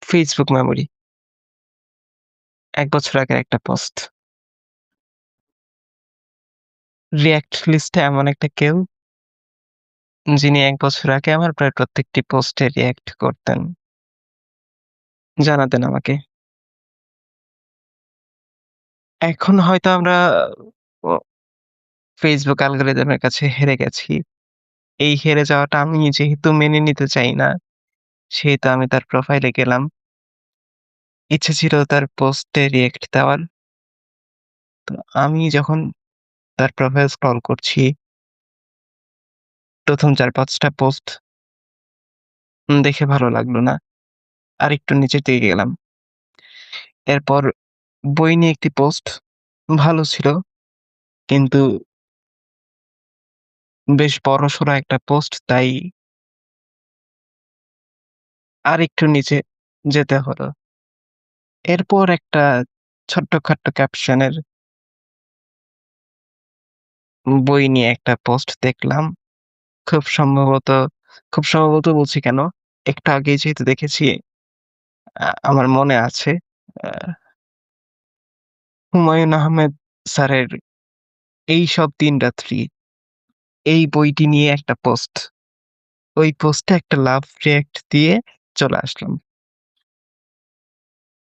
Facebook memory. ১ বছর আগের একটা পোস্ট। রিঅ্যাক্ট লিস্টে এমন একটা কেউ, যিনি ১ বছর আগে আমার প্রায় প্রত্যেকটি পোস্টে রিঅ্যাক্ট করতেন। জানাতেন আমাকে। এখন হয়তো আমরা ও Facebook অ্যালগরিদমের কাছে হেরে গেছি। এই হেরে যাওয়াটা আমি যেহেতু মেনে নিতে চাই না, সেহেতু আমি তার প্রোফাইলে গেলাম। ইচ্ছে ছিল তার পোস্টে রিঅ্যাক্ট দেওয়ার। তো আমি যখন তার প্রোফাইল স্ক্রল করছি, ১ম ৪-৫ টা পোস্ট দেখে ভালো লাগলো না। আরেকটু নিচের দিকে গেলাম। এরপর বই নিয়ে একটি পোস্ট ভালো ছিল। কিন্তু বেশ বড়সড় একটা পোস্ট, তাই আরেকটু নিচে যেতে হলো। এরপর একটা ছোট্টখাট্ট ক্যাপশনের বই নিয়ে একটা পোস্ট দেখলাম। খুব সম্ভবত খুব সম্ভবত বলছি কেন, একটু আগেই যেহেতু দেখেছি, আমার মনে আছে আ হুমায়ূন আহমেদ স্যারের 'এইসব দিন রাত্রি' এই বইটি নিয়ে একটা পোস্ট। ওই পোস্টে একটা লাভ রিঅ্যাক্ট দিয়ে চলে আসলাম।